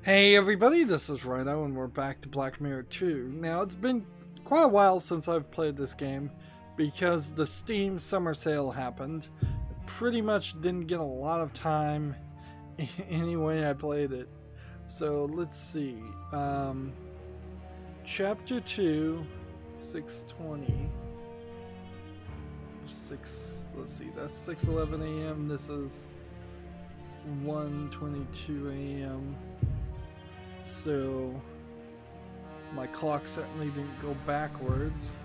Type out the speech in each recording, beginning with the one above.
Hey everybody, this is Rydo and we're back to Black Mirror 2. Now it's been quite a while since I've played this game because the Steam summer sale happened. Pretty much didn't get a lot of time anyway I played it. So let's see. Chapter 2, 6:20. Let's see, that's 6:11 a.m. This is 1:22 a.m. So my clock certainly didn't go backwards,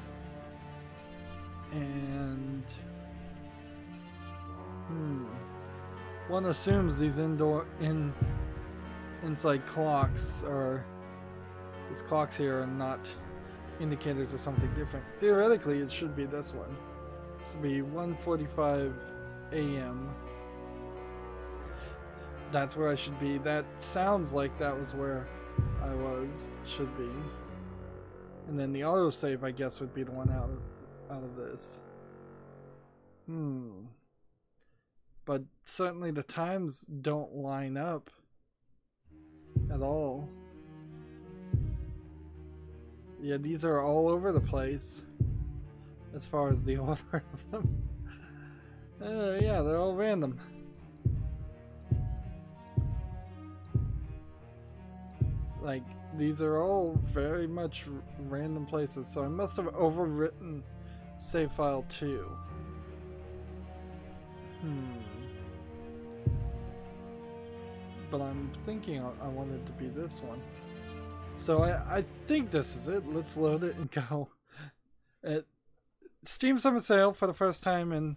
and one assumes these inside clocks these clocks here are not indicators of something different. Theoretically it should be this one. It should be 1:45 a.m. That's where I should be. That sounds like that was where I should be. And then the autosave, I guess, would be the one out of this. But certainly the times don't line up at all. Yeah, these are all over the place as far as the order of them. Yeah, they're all random. Like, these are all very much random places, so I must have overwritten save file 2. But I'm thinking I want it to be this one. So I think this is it. Let's load it and go. Steam Summer Sale for the first time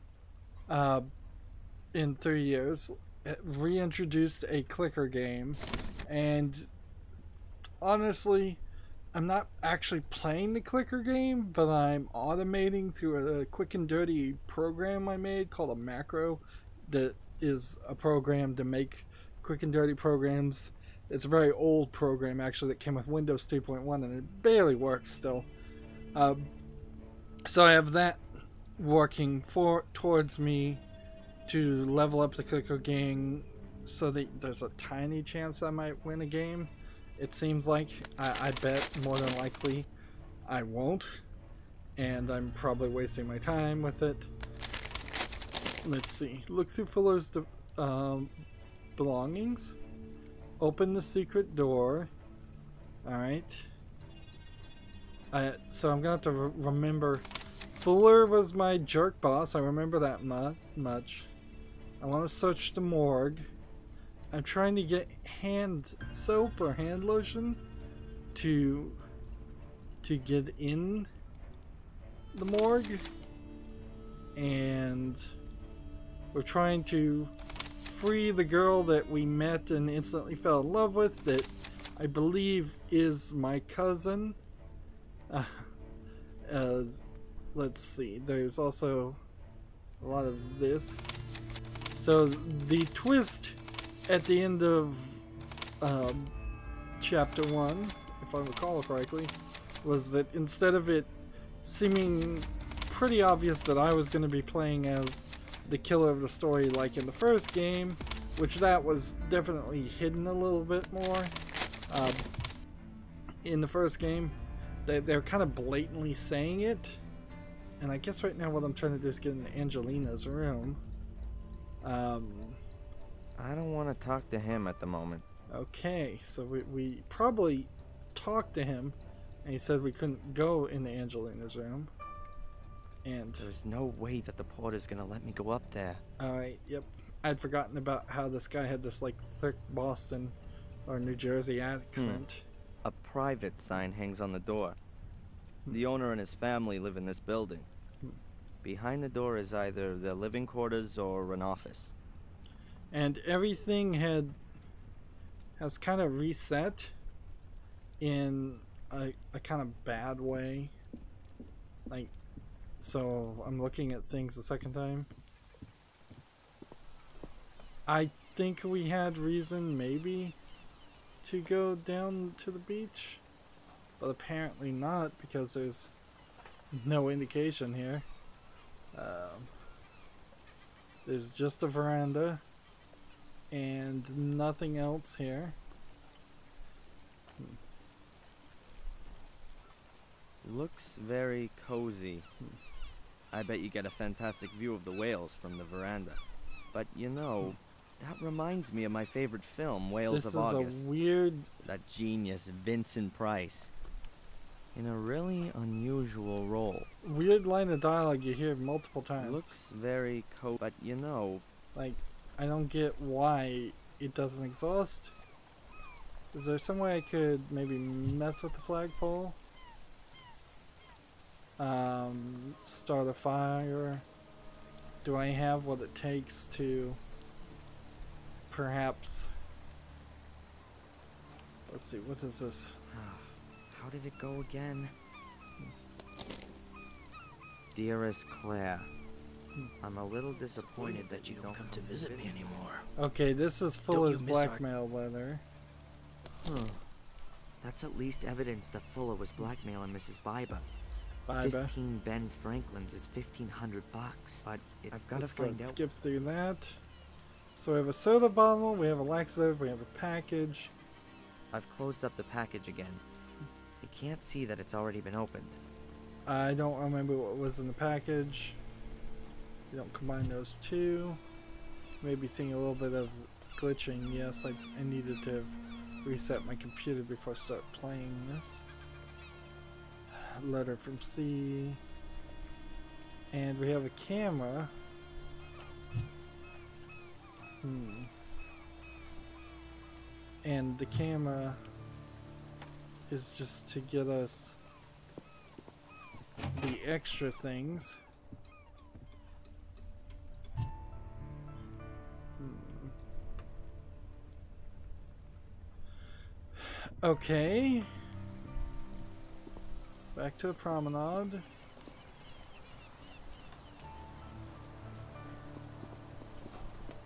in 3 years. It reintroduced a clicker game, and honestly, I'm not actually playing the clicker game, but I'm automating through a quick and dirty program I made called a macro that is a program to make quick and dirty programs. It's a very old program actually that came with Windows 3.1 and it barely works still. So I have that working towards me to level up the clicker game so that there's a tiny chance I might win a game. It seems like. I bet more than likely I won't, and I'm probably wasting my time with it. Let's see. Look through Fuller's belongings. Open the secret door. Alright. So I'm going to have to remember. Fuller was my jerk boss. I remember that much. I want to search the morgue. I'm trying to get hand soap or hand lotion to get in the morgue, and we're trying to free the girl that we met and instantly fell in love with, that I believe is my cousin. Let's see, there's also a lot of this. So the twist at the end of chapter 1, if I recall correctly, was that instead of it seeming pretty obvious that I was going to be playing as the killer of the story like in the first game, which that was definitely hidden a little bit more in the first game, they're kind of blatantly saying it. And I guess right now what I'm trying to do is get into Angelina's room. I don't want to talk to him at the moment. Okay, so we probably talked to him, and he said we couldn't go into Angelina's room. And there's no way that the porter's gonna let me go up there. Alright, yep. I'd forgotten about how this guy had this, like, thick Boston or New Jersey accent. A private sign hangs on the door. The owner and his family live in this building. Behind the door is either their living quarters or an office. And everything has kind of reset in a kind of bad way. Like, so I'm looking at things the second time. I think we had reason maybe to go down to the beach, but apparently not, because there's no indication here. There's just a veranda and nothing else here. Looks very cozy. I bet you get a fantastic view of the whales from the veranda. But you know, that reminds me of my favorite film, Whales of August. This is a weird... That genius Vincent Price. In a really unusual role. Weird line of dialogue you hear multiple times. Looks very but you know... Like, I don't get why it doesn't exhaust. Is there some way I could maybe mess with the flagpole? Start a fire? Do I have what it takes to perhaps... Let's see, what is this? How did it go again? Dearest Claire, I'm a little disappointed that you don't come to visit me anymore. Okay, this is Fuller's blackmail letter. That's at least evidence that Fuller was blackmailing Mrs. Biba. 15 Ben Franklin's is $1,500, but I've got to find out. Skip through that. So we have a soda bottle, we have a laxative, we have a package. I've closed up the package again. You can't see that it's already been opened. I don't remember what was in the package. You don't combine those two. Maybe seeing a little bit of glitching. Yes, I needed to have reset my computer before I start playing this. Letter from C. And we have a camera. And the camera is just to get us the extra things. Okay. Back to the promenade.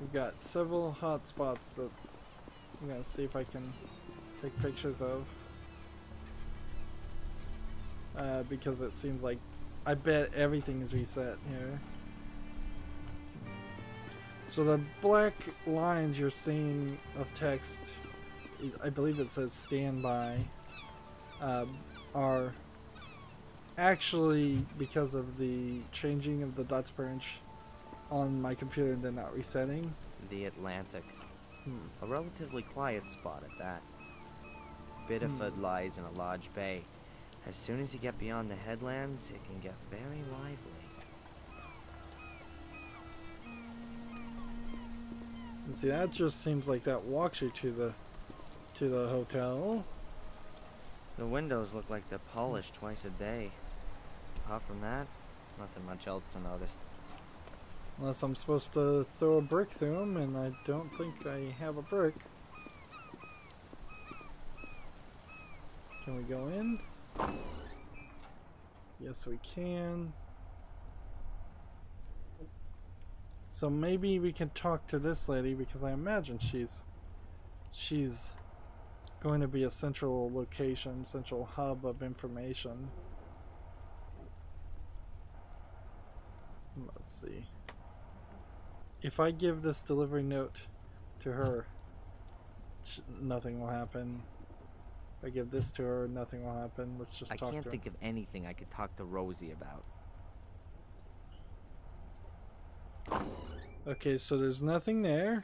We've got several hot spots that I'm gonna see if I can take pictures of. Because it seems like I bet everything is reset here. So the black lines you're seeing of text, I believe it says standby, are actually because of the changing of the dots per inch on my computer and then not resetting. The Atlantic. A relatively quiet spot at that. Biddeford lies in a large bay. As soon as you get beyond the headlands, it can get very lively. And see, that just seems like that walks you to the hotel. The windows look like they're polished twice a day. Apart from that, nothing much else to notice. Unless I'm supposed to throw a brick through them, and I don't think I have a brick. Can we go in? Yes, we can. So maybe we can talk to this lady, because I imagine she's going to be a central location, central hub of information. Let's see. If I give this delivery note to her, nothing will happen. If I give this to her, nothing will happen. Let's just talk to her. I can't think of anything I could talk to Rosie about. Okay, so there's nothing there.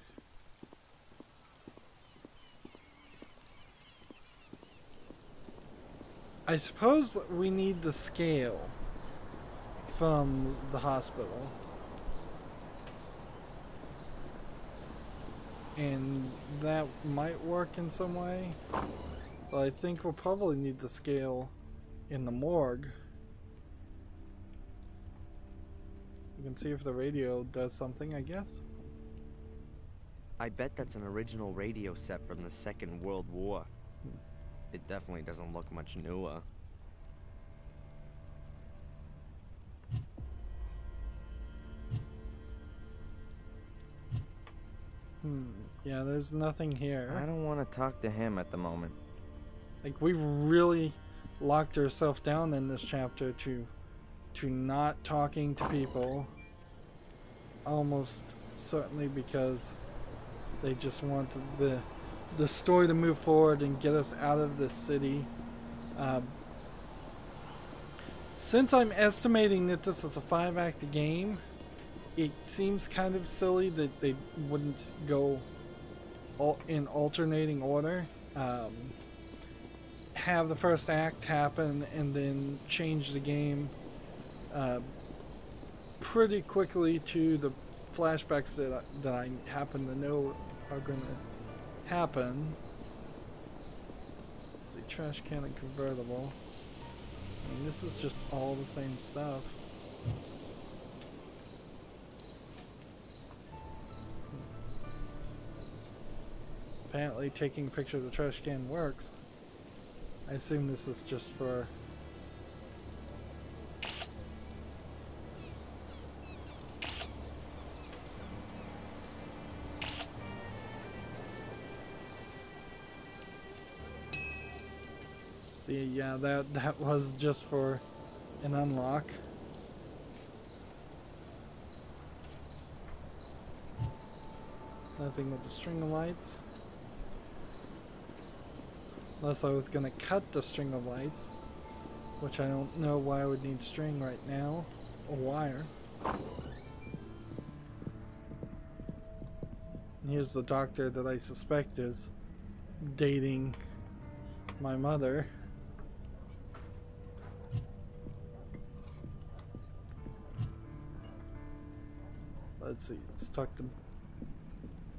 I suppose we need the scale from the hospital. And that might work in some way. But I think we'll probably need the scale in the morgue. You can see if the radio does something, I guess. I bet that's an original radio set from the Second World War. It definitely doesn't look much newer. Yeah, there's nothing here. I don't want to talk to him at the moment. Like, we've really locked ourselves down in this chapter to not talking to people. Almost certainly because they just want the the story to move forward and get us out of this city. Since I'm estimating that this is a 5-act game, it seems kind of silly that they wouldn't go in alternating order. Have the first act happen and then change the game pretty quickly to the flashbacks that I happen to know are going to happen. Let's see, trash can and convertible. I mean, this is just all the same stuff. Apparently taking a picture of the trash can works. I assume this is just for... See, yeah, that was just for an unlock. Nothing with the string of lights. Unless I was gonna cut the string of lights, which I don't know why I would need string right now, or wire. And here's the doctor that I suspect is dating my mother. Let's see, let's talk to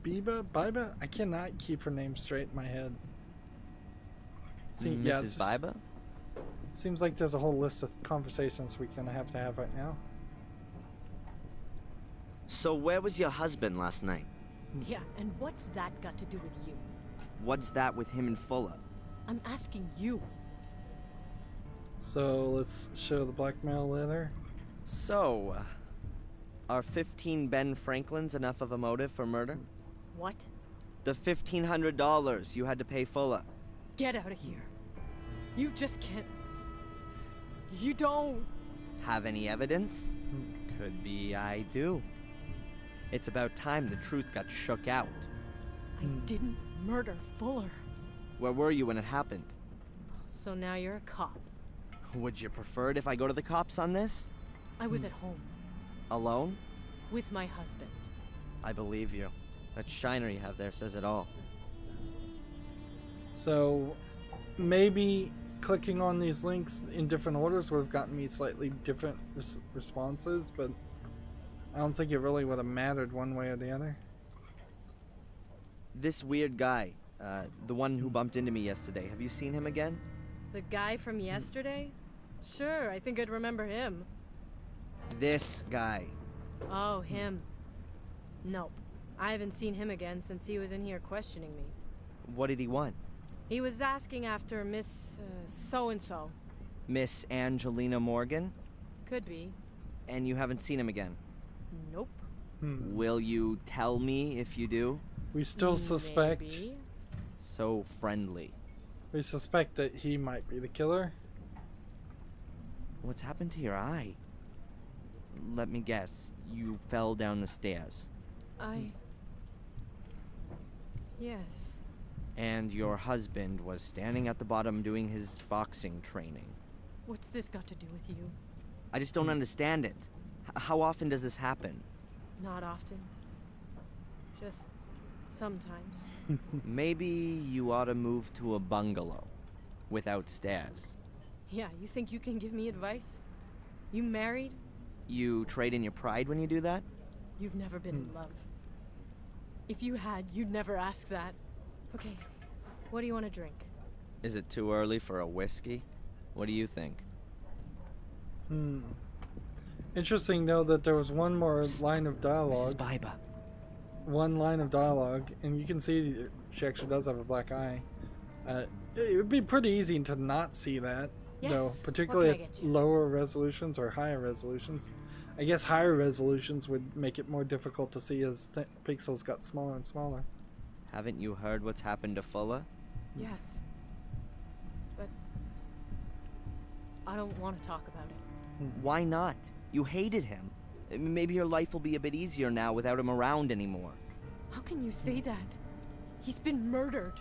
Biba? I cannot keep her name straight in my head. See, Mrs. Biba? Seems like there's a whole list of conversations we're gonna have to have right now. So where was your husband last night? Yeah, and what's that got to do with you? What's that with him and Fuller? I'm asking you. So let's show the blackmail letter. So, are 15 Ben Franklins enough of a motive for murder? What? The $1,500 you had to pay Fuller. Get out of here. You just can't... You don't... Have any evidence? Could be I do. It's about time the truth got shook out. I didn't murder Fuller. Where were you when it happened? So now you're a cop. Would you prefer it if I go to the cops on this? I was at home. Alone? With my husband. I believe you. That shiner you have there says it all. So maybe clicking on these links in different orders would have gotten me slightly different responses, but I don't think it really would have mattered one way or the other. This weird guy, the one who bumped into me yesterday, have you seen him again? The guy from yesterday? Sure, I think I'd remember him. This guy. Oh, him. Nope. I haven't seen him again since he was in here questioning me. What did he want? He was asking after Miss so-and-so. Miss Angelina Morgan? Could be. And you haven't seen him again? Nope. Will you tell me if you do? We still suspect. Maybe. So friendly. We suspect that he might be the killer. What's happened to your eye? Let me guess. You fell down the stairs. Yes. And your husband was standing at the bottom doing his boxing training. What's this got to do with you? I just don't understand it. How often does this happen? Not often. Just sometimes. Maybe you ought to move to a bungalow without stairs. Yeah, you think you can give me advice? You married? You trade in your pride when you do that? You've never been in love. If you had, you'd never ask that. Okay, what do you want to drink? Is it too early for a whiskey? What do you think? Interesting, though, that there was one more line of Mrs. dialogue. Biba. One line of dialogue, and you can see that she actually does have a black eye. It would be pretty easy to not see that, Yes. though, What particularly can I at get you? lower resolutions or higher resolutions. I guess higher resolutions would make it more difficult to see as pixels got smaller and smaller. Haven't you heard what's happened to Fuller? Yes. But I don't want to talk about it. Why not? You hated him. Maybe your life will be a bit easier now without him around anymore. How can you say that? He's been murdered.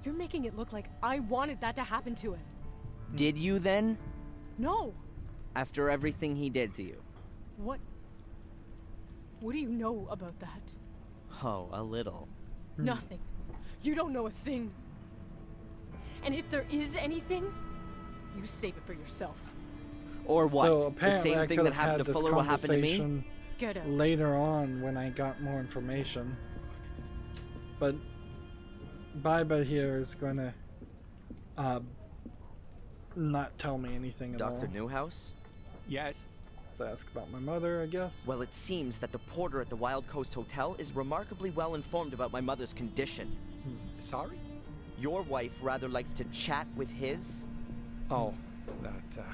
You're making it look like I wanted that to happen to him. Did you then? No. After everything he did to you? What do you know about that? Oh, a little. Nothing. You don't know a thing. And if there is anything, you save it for yourself. Or what? So The apparently same I thing could that have had happened to this Fuller will happen to me? conversation Get out. later on when I got more information. But Biba here is going to not tell me anything at all. Dr. Newhouse? Yes? Let's ask about my mother, I guess. Well, it seems that the porter at the Wild Coast Hotel is remarkably well informed about my mother's condition. Sorry? Your wife rather likes to chat with his? Oh, that,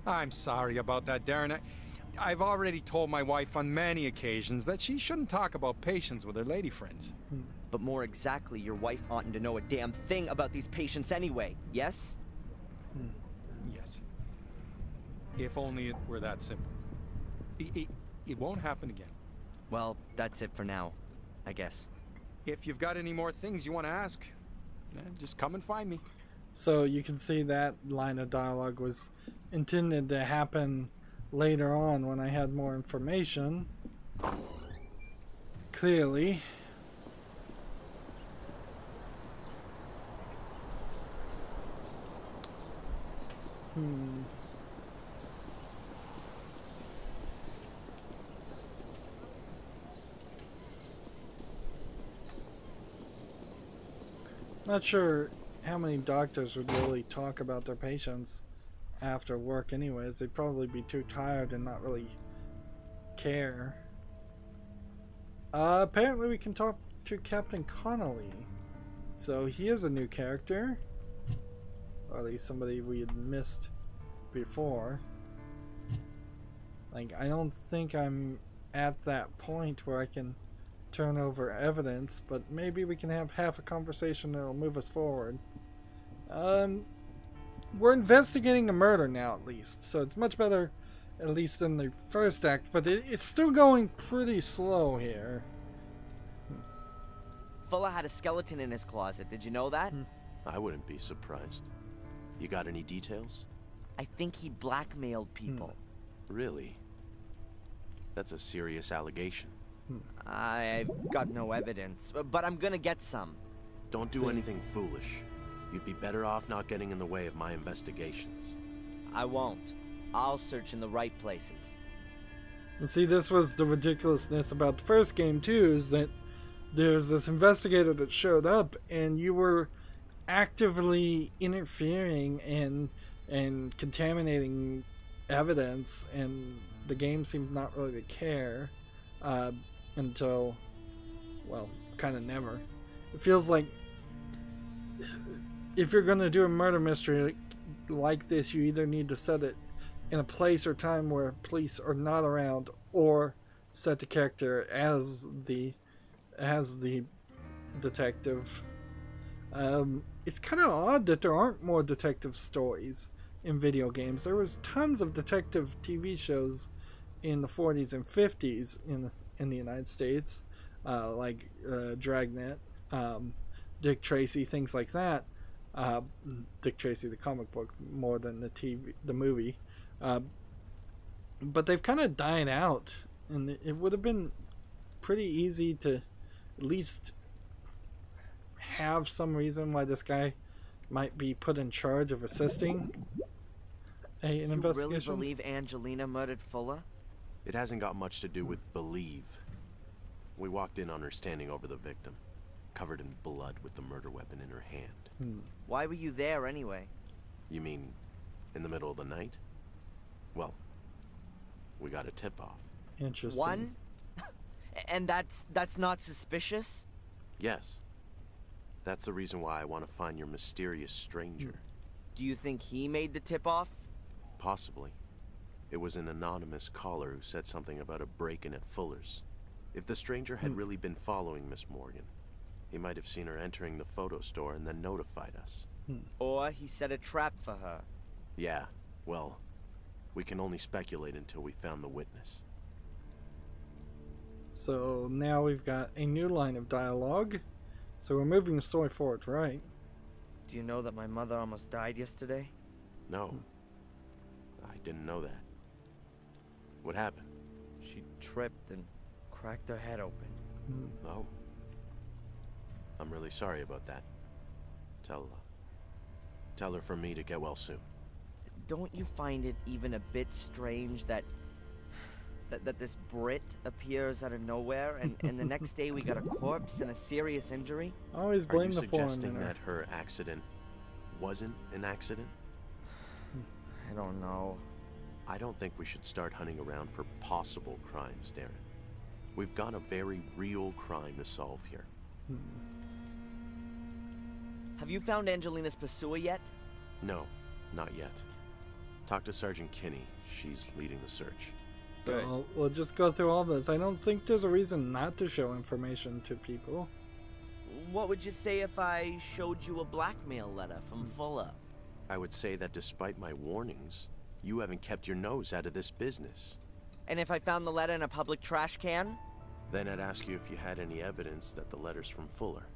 I'm sorry about that, Darren. I've already told my wife on many occasions that she shouldn't talk about patients with her lady friends. But more exactly, your wife oughtn't to know a damn thing about these patients anyway, yes? Yes. If only it were that simple. It won't happen again. Well, that's it for now, I guess. If you've got any more things you want to ask, just come and find me. So you can see that line of dialogue was intended to happen later on when I had more information. Clearly. Not sure how many doctors would really talk about their patients after work anyways. They'd probably be too tired and not really care. Apparently we can talk to Captain Connolly. So he is a new character. Or at least somebody we had missed before. Like, I don't think I'm at that point where I can turn over evidence, but maybe we can have half a conversation that'll move us forward. We're investigating a murder now, at least, so it's much better, at least in the first act, but it's still going pretty slow here. Fuller had a skeleton in his closet, did you know that? I wouldn't be surprised. You got any details? I think he blackmailed people. Really? That's a serious allegation. I've got no evidence, but I'm gonna get some. Don't do anything foolish. You'd be better off not getting in the way of my investigations. I won't. I'll search in the right places. And see, this was the ridiculousness about the first game too, is that there's this investigator that showed up and you were actively interfering and contaminating evidence, and the game seemed not really to care until, well, kind of never. It feels like if you're going to do a murder mystery like this, you either need to set it in a place or time where police are not around, or set the character as the detective. It's kind of odd that there aren't more detective stories in video games. There was tons of detective TV shows in the 40s and 50s in the United States, like Dragnet, Dick Tracy, things like that. Dick Tracy, the comic book, more than the movie. But they've kind of died out, and it would have been pretty easy to at least have some reason why this guy might be put in charge of assisting an investigation. You really believe Angelina murdered Fuller? It hasn't got much to do with believe. We walked in on her standing over the victim, covered in blood with the murder weapon in her hand. Why were you there anyway? You mean in the middle of the night? Well, we got a tip-off. Interesting. One? And that's not suspicious? Yes. That's the reason why I want to find your mysterious stranger. Do you think he made the tip-off? Possibly. It was an anonymous caller who said something about a break-in at Fuller's. If the stranger had really been following Miss Morgan, he might have seen her entering the photo store and then notified us. Or he set a trap for her. Yeah, well, we can only speculate until we found the witness. So now we've got a new line of dialogue. So we're moving the story forward, right? Do you know that my mother almost died yesterday? No. I didn't know that. What happened? She tripped and cracked her head open. Oh. I'm really sorry about that. Tell her for me to get well soon. Don't you find it even a bit strange that this Brit appears out of nowhere and the next day we got a corpse and a serious injury? Always blame the foreigner. Are you suggesting that her accident wasn't an accident? I don't know. I don't think we should start hunting around for possible crimes, Darren. We've got a very real crime to solve here. Have you found Angelina's pursuer yet? No, not yet. Talk to Sergeant Kinney. She's leading the search. So we'll just go through all this. I don't think there's a reason not to show information to people. What would you say if I showed you a blackmail letter from Fuller? I would say that despite my warnings, you haven't kept your nose out of this business. And if I found the letter in a public trash can? Then I'd ask you if you had any evidence that the letter's from Fuller.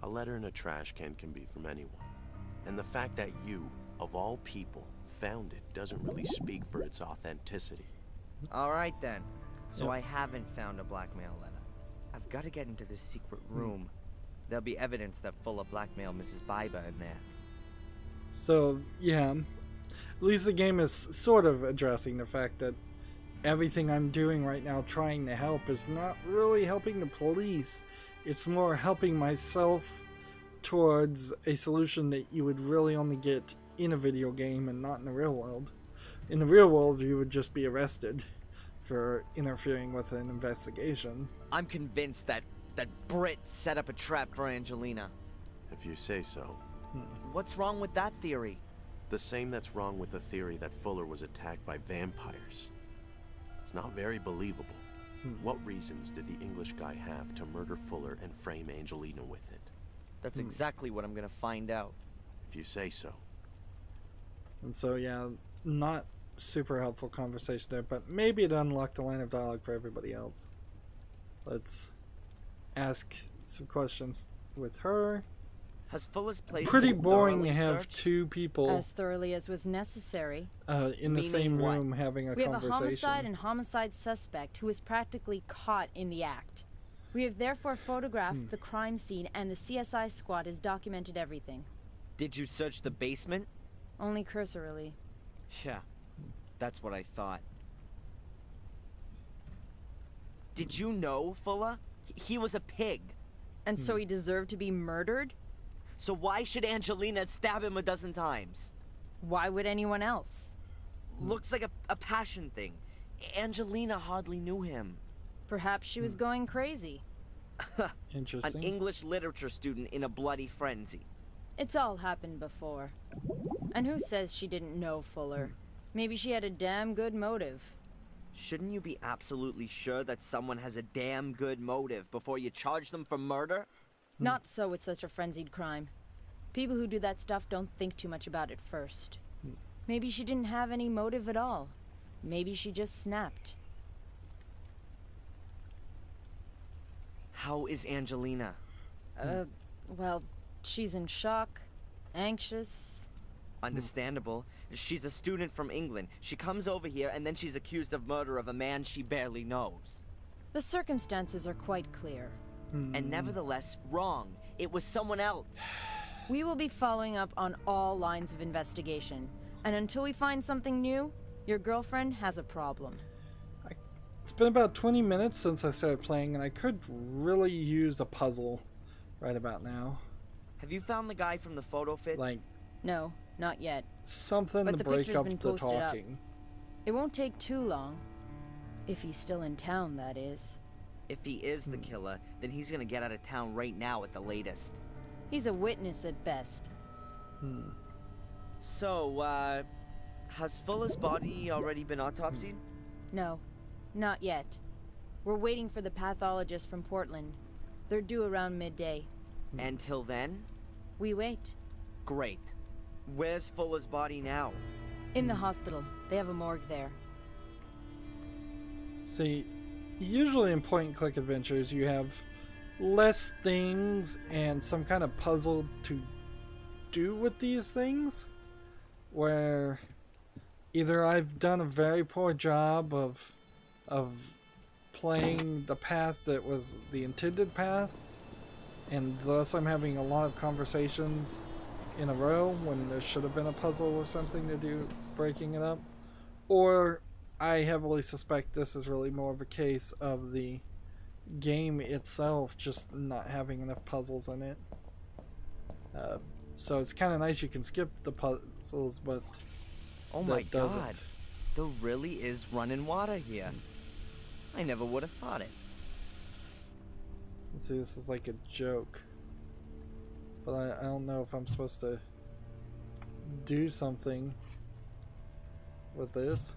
A letter in a trash can be from anyone. And the fact that you, of all people, found it doesn't really speak for its authenticity. Alright then. So I haven't found a blackmail letter. I've got to get into this secret room. There'll be evidence that Fuller blackmailed Mrs. Biber in there. So, yeah. At least the game is sort of addressing the fact that everything I'm doing right now trying to help is not really helping the police. It's more helping myself towards a solution that you would really only get in a video game and not in the real world. In the real world, you would just be arrested for interfering with an investigation. I'm convinced that Brit set up a trap for Angelina. If you say so. What's wrong with that theory? The same that's wrong with the theory that Fuller was attacked by vampires. It's not very believable. What reasons did the English guy have to murder Fuller and frame Angelina with it? That's exactly what I'm gonna find out. If you say so. And so, yeah, not super helpful conversation there, but maybe it unlocked a line of dialogue for everybody else. Let's ask some questions with her. Has Fuller's place Pretty been boring to thoroughly have searched? two people As thoroughly as was necessary. in the same Meaning what? room having a We have a conversation. homicide and homicide suspect who is practically caught in the act. We have therefore photographed the crime scene, and the CSI squad has documented everything. Did you search the basement? Only cursorily. Yeah, that's what I thought. Did you know, Fuller? He was a pig. And so he deserved to be murdered? So why should Angelina stab him a dozen times? Why would anyone else? Looks like a passion thing. Angelina hardly knew him. Perhaps she was going crazy. Interesting. An English literature student in a bloody frenzy. It's all happened before. And who says she didn't know Fuller? Maybe she had a damn good motive. Shouldn't you be absolutely sure that someone has a damn good motive before you charge them for murder? Not so with such a frenzied crime. People who do that stuff don't think too much about it first. Maybe she didn't have any motive at all. Maybe she just snapped. How is Angelina? Well, she's in shock, anxious. Understandable. She's a student from England. She comes over here and then she's accused of murder of a man she barely knows. The circumstances are quite clear. And nevertheless, wrong. It was someone else. We will be following up on all lines of investigation. And until we find something new, your girlfriend has a problem. It's been about 20 minutes since I started playing, and I could really use a puzzle right about now. Have you found the guy from the photo fit? Like, No, not yet. something But to the break picture's up been the posted up. talking. It won't take too long. If he's still in town, that is. If he is the killer, then he's gonna get out of town right now at the latest. He's a witness at best. So, has Fuller's body already been autopsied? No, not yet. We're waiting for the pathologist from Portland. They're due around midday. Until then? We wait. Great. Where's Fuller's body now? In the hospital. They have a morgue there. See, usually in point-and-click adventures, you have less things and some kind of puzzle to do with these things, where either I've done a very poor job of playing the path that was the intended path, and thus I'm having a lot of conversations in a row when there should have been a puzzle or something to do breaking it up, or I heavily suspect this is really more of a case of the game itself just not having enough puzzles in it. So it's kind of nice you can skip the puzzles, but Oh my god, there really is running water here. I never would have thought it. Let's see, this is like a joke, but I don't know if I'm supposed to do something with this.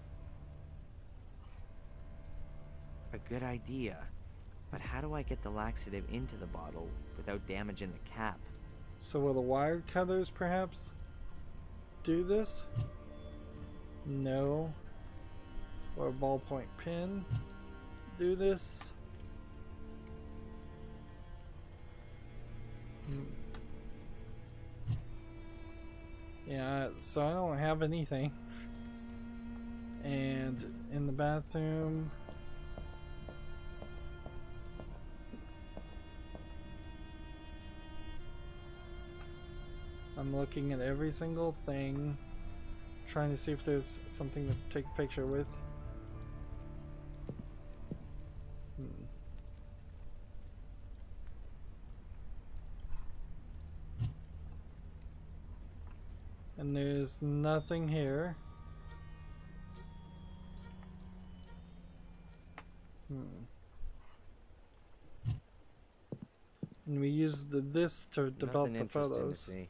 A good idea. But how do I get the laxative into the bottle without damaging the cap? So will the wire cutters perhaps do this? No. Or a ballpoint pen do this? Yeah, so I don't have anything. And in the bathroom, I'm looking at every single thing, trying to see if there's something to take a picture with. And there's nothing here. And we used this to develop the photos. To see.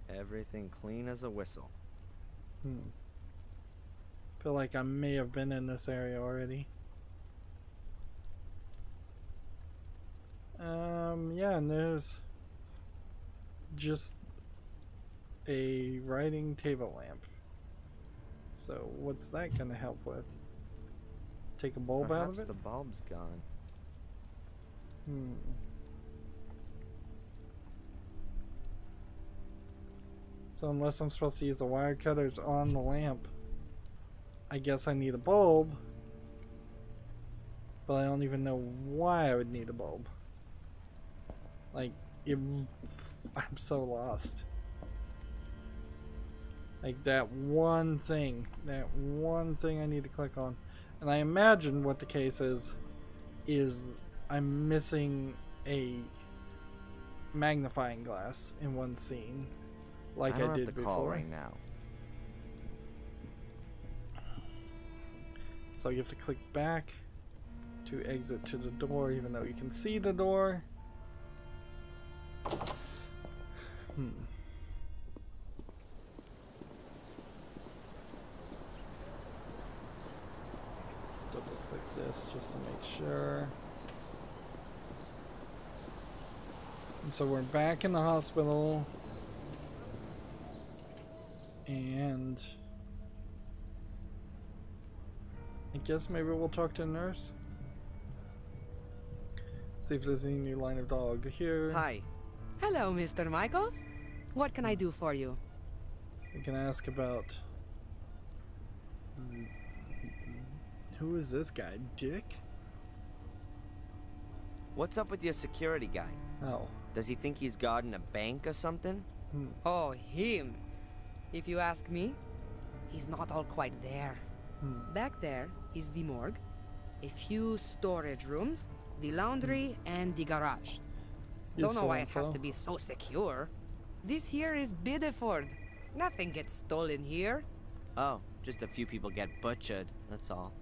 Everything clean as a whistle. Feel like I may have been in this area already. Yeah, and there's just a writing table lamp. So what's that gonna help with? Take a bulb out of Perhaps it? the bulb's gone. So unless I'm supposed to use the wire cutters on the lamp, I guess I need a bulb. But I don't even know why I would need a bulb. Like, I'm so lost. Like that one thing I need to click on. And I imagine what the case is I'm missing a magnifying glass in one scene, like I did before. Call right now. So you have to click back to exit to the door, even though you can see the door. Double click this just to make sure. And so we're back in the hospital. And I guess maybe we'll talk to a nurse. See if there's any new line of dialogue here. Hi. Hello, Mr. Michaels. What can I do for you? We can ask about... Who is this guy? Dick? What's up with your security guy? Oh. Does he think he's guarding a bank or something? Oh, him. If you ask me, he's not all quite there. Back there is the morgue, a few storage rooms, the laundry, and the garage. Don't know why it has to be so secure. This here is Bideford. Nothing gets stolen here. Oh, just a few people get butchered, that's all.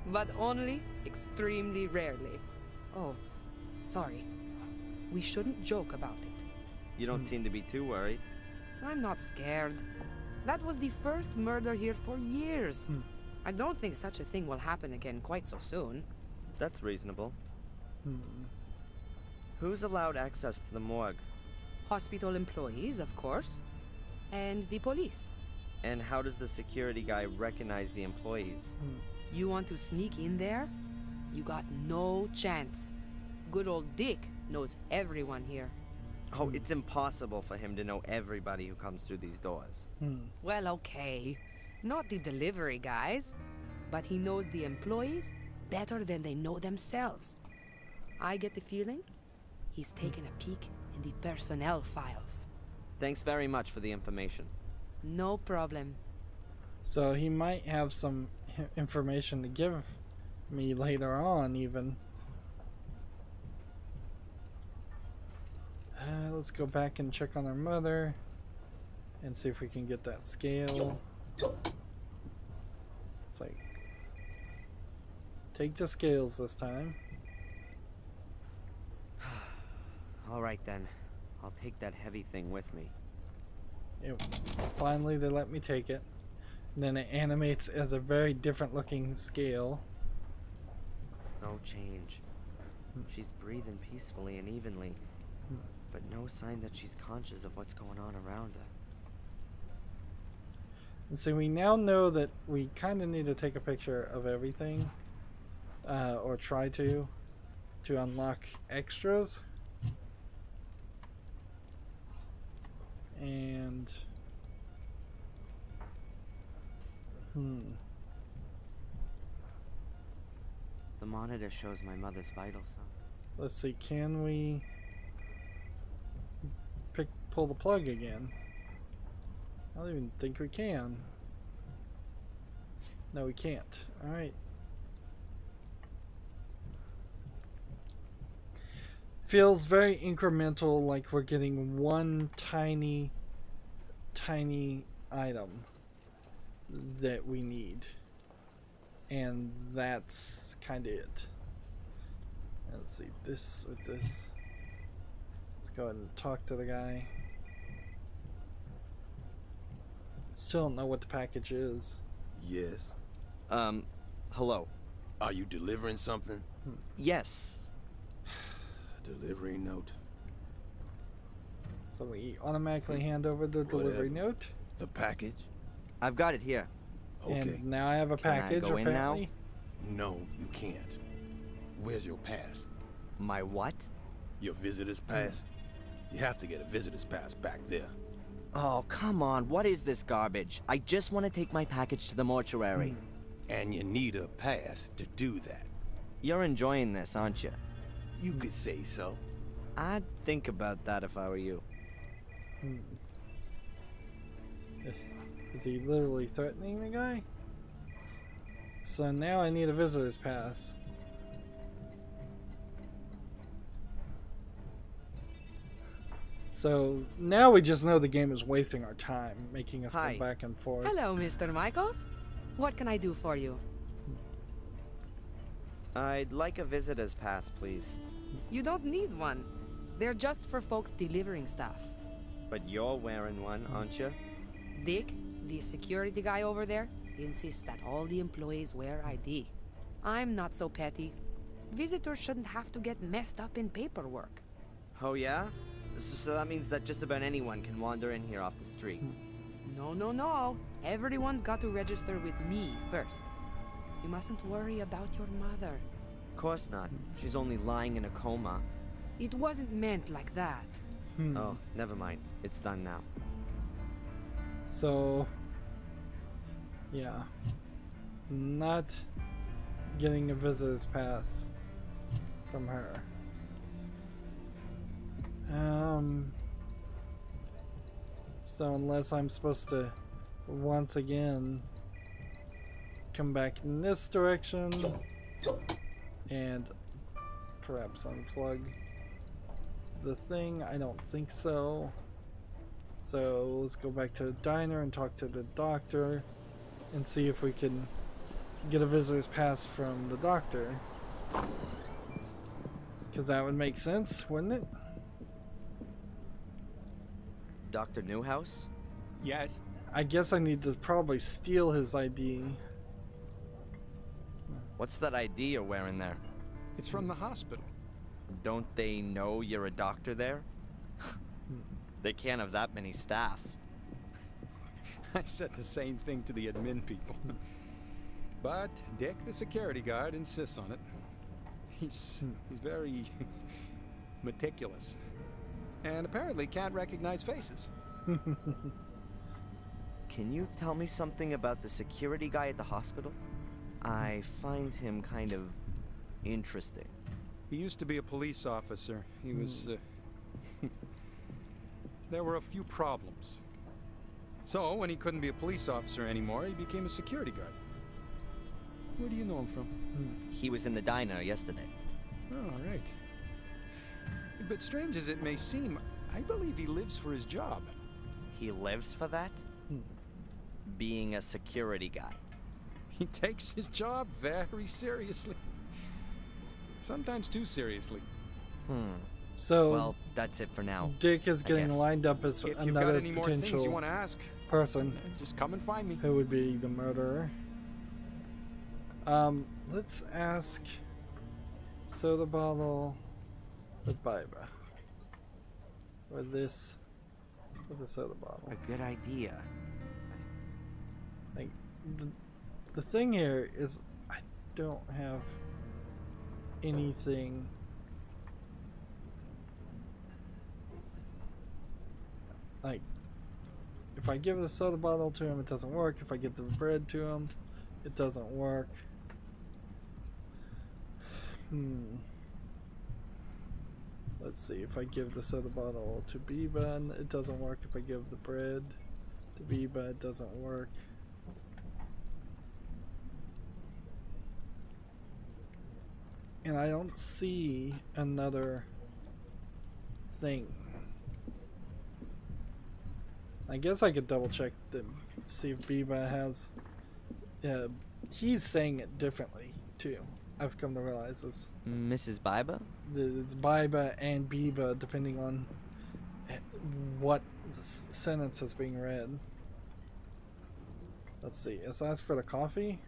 But only extremely rarely. Oh, sorry. We shouldn't joke about it. You don't seem to be too worried. I'm not scared. That was the first murder here for years. I don't think such a thing will happen again quite so soon. That's reasonable. Who's allowed access to the morgue? Hospital employees, of course. And the police. And how does the security guy recognize the employees? You want to sneak in there? You got no chance. Good old Dick knows everyone here. Oh, it's impossible for him to know everybody who comes through these doors. Well, okay. Not the delivery guys. But he knows the employees better than they know themselves. I get the feeling he's taken a peek in the personnel files. Thanks very much for the information. No problem. So he might have some information to give me later on, even. Let's go back and check on our mother and see if we can get that scale. It's like, take the scales this time. All right then. I'll take that heavy thing with me. Finally, they let me take it. And then it animates as a very different looking scale. No change. She's breathing peacefully and evenly, but no sign that she's conscious of what's going on around her. And so we now know that we kind of need to take a picture of everything, or try to unlock extras. And The monitor shows my mother's vital signs. let's see, can we pull the plug again? I don't even think we can. No, we can't. Alright. Feels very incremental, like we're getting one tiny item that we need. And that's kind of it. Let's see, this with this. Let's go ahead and talk to the guy. Still don't know what the package is. Yes. Hello. Are you delivering something? Yes. Delivery note. So we automatically hand over the delivery note. The package? I've got it here. Okay. And now I have a Can I package, go in now? apparently. No, you can't. Where's your pass? My what? Your visitor's pass? You have to get a visitor's pass back there. Oh, come on. What is this garbage? I just want to take my package to the mortuary. And you need a pass to do that. You're enjoying this, aren't you? You could say so. I'd think about that if I were you. Is he literally threatening the guy? So now I need a visitor's pass. So now we just know the game is wasting our time, making us Hi. go back and forth. Hello, Mr. Michaels. What can I do for you? I'd like a visitor's pass, please. You don't need one. They're just for folks delivering stuff. But you're wearing one, aren't you? Dick, the security guy over there, insists that all the employees wear ID. I'm not so petty. Visitors shouldn't have to get messed up in paperwork. Oh, yeah? So that means that just about anyone can wander in here off the street. No, no, no. Everyone's got to register with me first. You mustn't worry about your mother. Of course not. She's only lying in a coma. It wasn't meant like that. Oh, never mind. It's done now. So, yeah. Not getting a visitor's pass from her. So unless I'm supposed to once again come back in this direction and perhaps unplug the thing, I don't think so. So let's go back to the diner and talk to the doctor and see if we can get a visitor's pass from the doctor. Because that would make sense, wouldn't it? Dr. Newhouse? Yes. I guess I need to probably steal his ID. What's that ID you're wearing there? It's from the hospital. Don't they know you're a doctor there? They can't have that many staff. I said the same thing to the admin people. But Dick, the security guard, insists on it. He's very meticulous. And apparently can't recognize faces. Can you tell me something about the security guy at the hospital? I find him kind of interesting. He used to be a police officer. He was, there were a few problems. So, when he couldn't be a police officer anymore, he became a security guard. Where do you know him from? He was in the diner yesterday. Oh, right. But strange as it may seem, I believe he lives for his job. He lives for that? Being a security guy. He takes his job very seriously. Sometimes too seriously. So, well, that's it for now. Dick is getting lined up as If you've another got any more things potential you want to ask, person just come and find me. who would be the murderer. Let's ask soda bottle with Biba. Or this with a soda bottle. A good idea. Like, the thing here is I don't have anything. Like, if I give the soda bottle to him, it doesn't work. If I give the bread to him, it doesn't work. Let's see, if I give the soda bottle to Biba, it doesn't work. If I give the bread to Biba, it doesn't work. And I don't see another thing. I guess I could double check to see if Biba has. He's saying it differently too. I've come to realize this. Mrs. Biba? It's Biba and Biba, depending on what sentence is being read. Let's see. Let's ask for the coffee.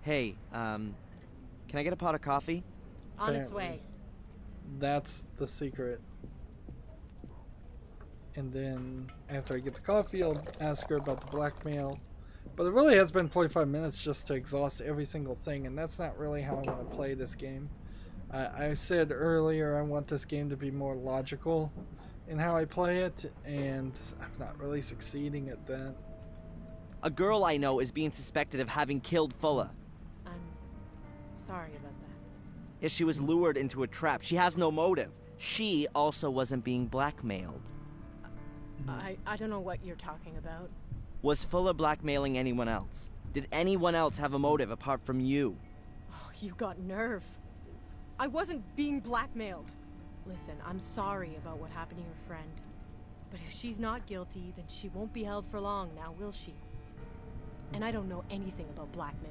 Hey, can I get a pot of coffee? On its way. That's the secret. And then after I get the coffee, I'll ask her about the blackmail. But it really has been 45 minutes just to exhaust every single thing, and that's not really how I want to play this game. I said earlier I want this game to be more logical in how I play it, and I'm not really succeeding at that. A girl I know is being suspected of having killed Fuller. I'm sorry about that. If she was lured into a trap, she has no motive. She also wasn't being blackmailed. I don't know what you're talking about. Was Fuller blackmailing anyone else? Did anyone else have a motive apart from you? Oh, you got nerve. I wasn't being blackmailed. Listen, I'm sorry about what happened to your friend. But if she's not guilty, then she won't be held for long now, will she? And I don't know anything about blackmail.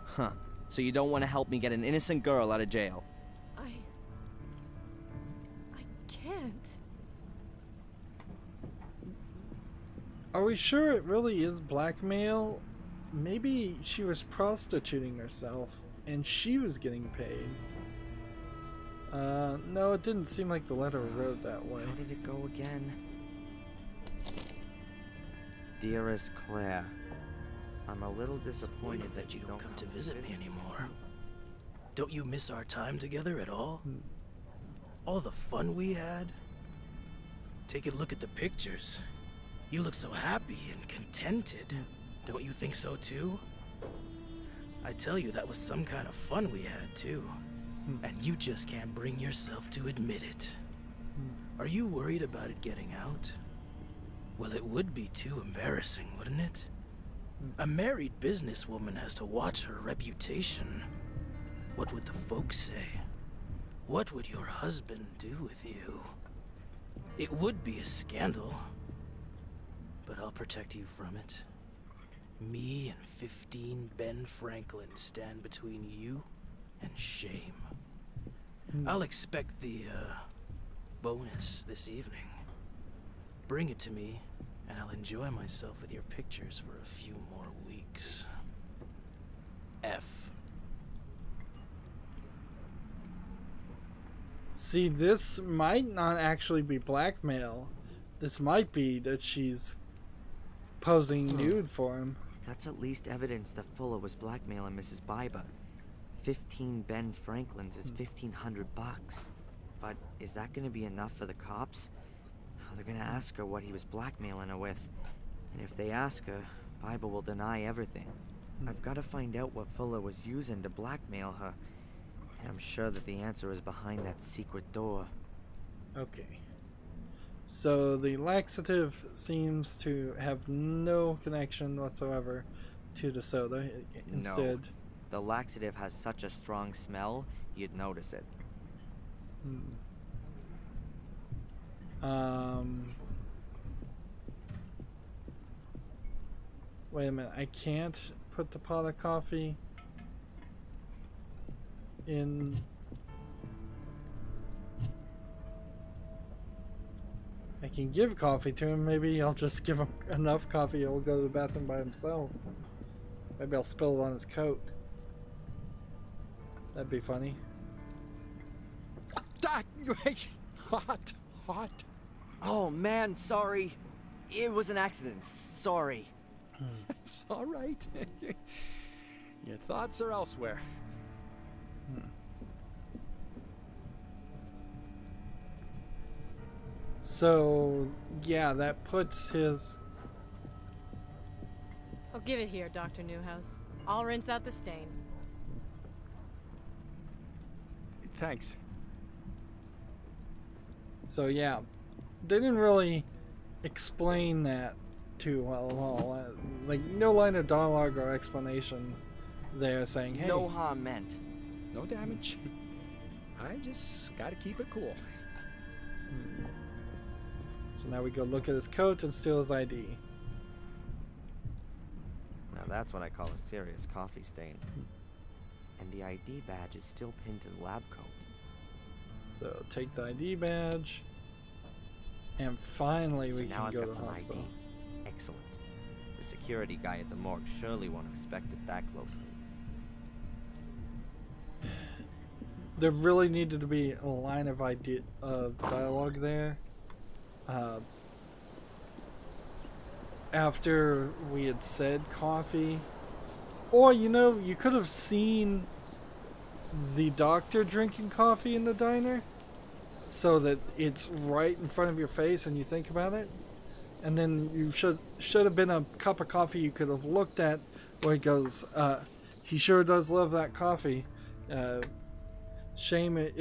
Huh. So you don't want to help me get an innocent girl out of jail? I can't. Are we sure it really is blackmail? Maybe she was prostituting herself and she was getting paid. No, it didn't seem like the letter wrote that way. How did it go again? Dearest Claire, I'm a little disappointed that you don't come to visit me anymore. Don't you miss our time together at all? All the fun we had? Take a look at the pictures. You look so happy and contented. Don't you think so too? I tell you, that was some kind of fun we had too. And you just can't bring yourself to admit it. Are you worried about it getting out? Well, it would be too embarrassing, wouldn't it? A married businesswoman has to watch her reputation. What would the folks say? What would your husband do with you? It would be a scandal. But I'll protect you from it. Me and 15 Ben Franklin stand between you and shame. I'll expect the, bonus this evening. Bring it to me, and I'll enjoy myself with your pictures for a few more weeks. F. See, this might not actually be blackmail. This might be that she's posing nude for him. That's at least evidence that Fuller was blackmailing Mrs. Biber. 15 Ben Franklins is $1,500. But is that gonna be enough for the cops? They're gonna ask her what he was blackmailing her with. And if they ask her, Biber will deny everything. I've gotta find out what Fuller was using to blackmail her. And I'm sure that the answer is behind that secret door. Okay. So the laxative seems to have no connection whatsoever to the soda. Instead, No. The laxative has such a strong smell, you'd notice it. Wait a minute. I can't put the pot of coffee in. I can give coffee to him. Maybe I'll just give him enough coffee. He'll go to the bathroom by himself. Maybe I'll spill it on his coat. That'd be funny. Hot, hot. Oh man, sorry. It was an accident. Sorry. It's all right. Your thoughts are elsewhere. So, yeah, that puts his... Oh, give it here, Dr. Newhouse. I'll rinse out the stain. Thanks. So, yeah, they didn't really explain that too well at all. Like, no line of dialogue or explanation there saying, hey... No harm meant. No damage. I just gotta keep it cool. So now we go look at his coat and steal his ID. Now that's what I call a serious coffee stain. And the ID badge is still pinned to the lab coat. So take the ID badge. And finally So we now can I've go got to the some hospital. ID. Excellent. The security guy at the morgue surely won't inspect it that closely. There really needed to be a line of dialogue there. After we had said coffee, or you know, you could have seen the doctor drinking coffee in the diner so that it's right in front of your face and you think about it, and then you should have been a cup of coffee you could have looked at where he goes, he sure does love that coffee. It'd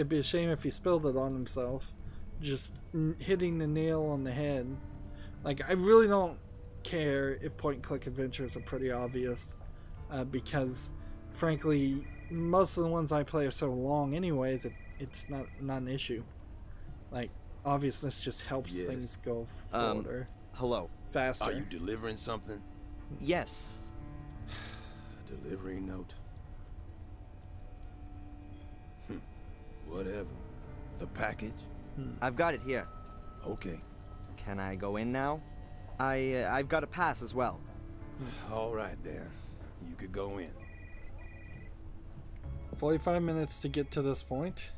be a shame if he spilled it on himself. Just hitting the nail on the head. Like, I really don't care if point-and-click adventures are pretty obvious, because, frankly, most of the ones I play are so long anyways, it's not an issue. Like, obviousness just helps things go forward. Hello. Faster. Are you delivering something? Yes. Delivery note. Whatever. The package? I've got it here. Okay. Can I go in now? I've got a pass as well. All right, then. You could go in. 45 minutes to get to this point.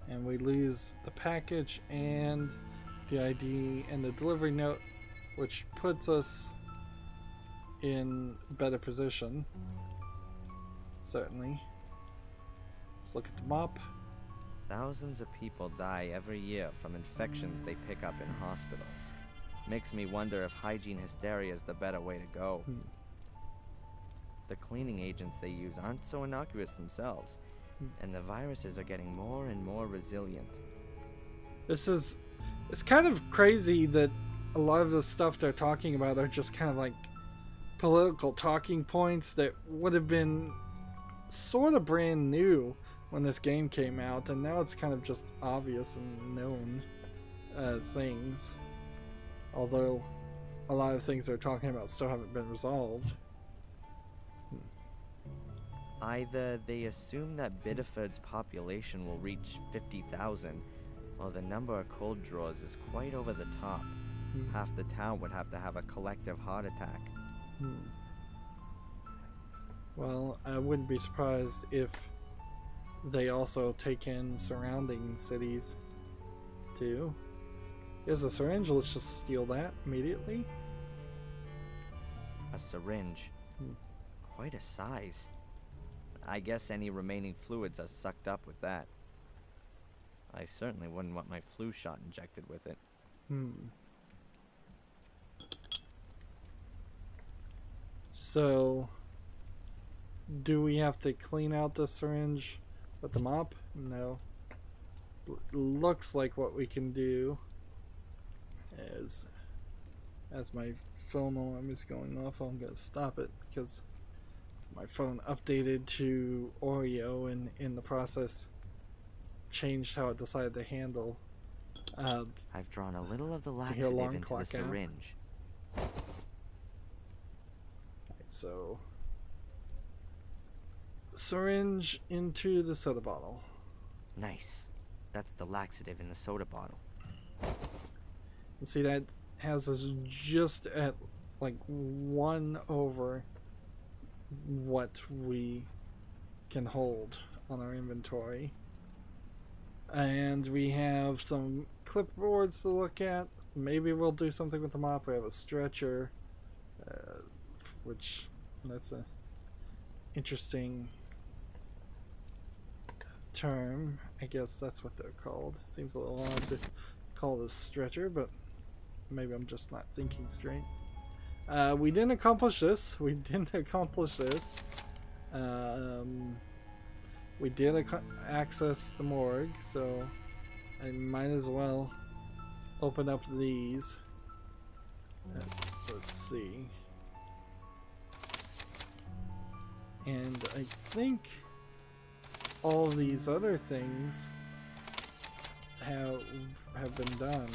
And we lose the package and the ID and the delivery note, which puts us in better position. Certainly. Let's look at the map. Thousands of people die every year from infections they pick up in hospitals. Makes me wonder if hygiene hysteria is the better way to go. The cleaning agents they use aren't so innocuous themselves, and the viruses are getting more and more resilient. It's kind of crazy that a lot of the stuff they're talking about are just kind of like political talking points that would have been sort of brand new when this game came out, and now it's kind of just obvious and known things. Although a lot of things they're talking about still haven't been resolved. Either they assume that Biddeford's population will reach 50,000, or the number of cold drawers is quite over the top. Half the town would have to have a collective heart attack. Well, I wouldn't be surprised if they also take in surrounding cities too. Here's a syringe, let's just steal that immediately. A syringe. Quite a size. I guess any remaining fluids are sucked up with that. I certainly wouldn't want my flu shot injected with it. So, do we have to clean out the syringe with the mop? No. Looks like what we can do is, as my phone alarm is going off, I'm going to stop it because my phone updated to Oreo and in the process changed how it decided to handle. I've drawn a little of the laxative into the syringe. Right, so, syringe into the soda bottle. Nice. That's the laxative in the soda bottle. And see, that has us just at like 1 over what we can hold on our inventory. And we have some clipboards to look at. Maybe we'll do something with the mop. We have a stretcher, which that's a interesting term. I guess that's what they're called. Seems a little odd to call this stretcher, but maybe I'm just not thinking straight. We didn't accomplish this. We did access the morgue, so I might as well open up these. Let's see. And I think all these other things have been done.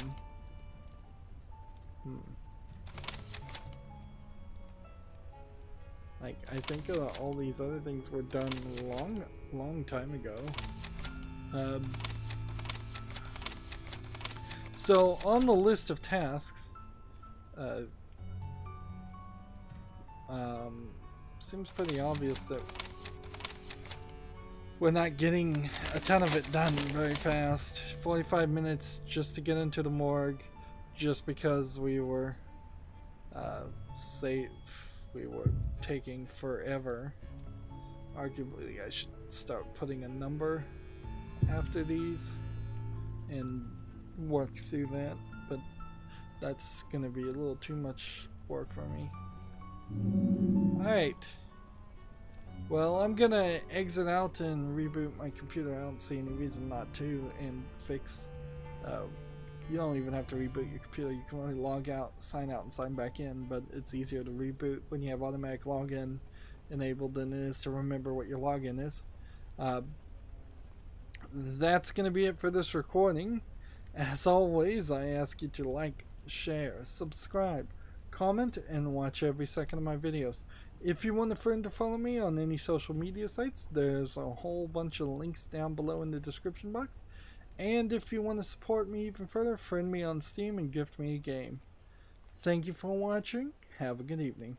Like, I think all these other things were done long time ago. So on the list of tasks, seems pretty obvious that we're not getting a ton of it done very fast. 45 minutes just to get into the morgue, just because we were taking forever. Arguably, I should start putting a number after these and work through that, but that's gonna be a little too much work for me. Alright. Well, I'm gonna exit out and reboot my computer. I don't see any reason not to, and fix. You don't even have to reboot your computer. You can only log out, sign out, and sign back in, but it's easier to reboot when you have automatic login enabled than it is to remember what your login is. That's going to be it for this recording. As always, I ask you to like, share, subscribe, comment, and watch every second of my videos. If you want a friend to follow me on any social media sites, there's a whole bunch of links down below in the description box. And if you want to support me even further, friend me on Steam and gift me a game. Thank you for watching. Have a good evening.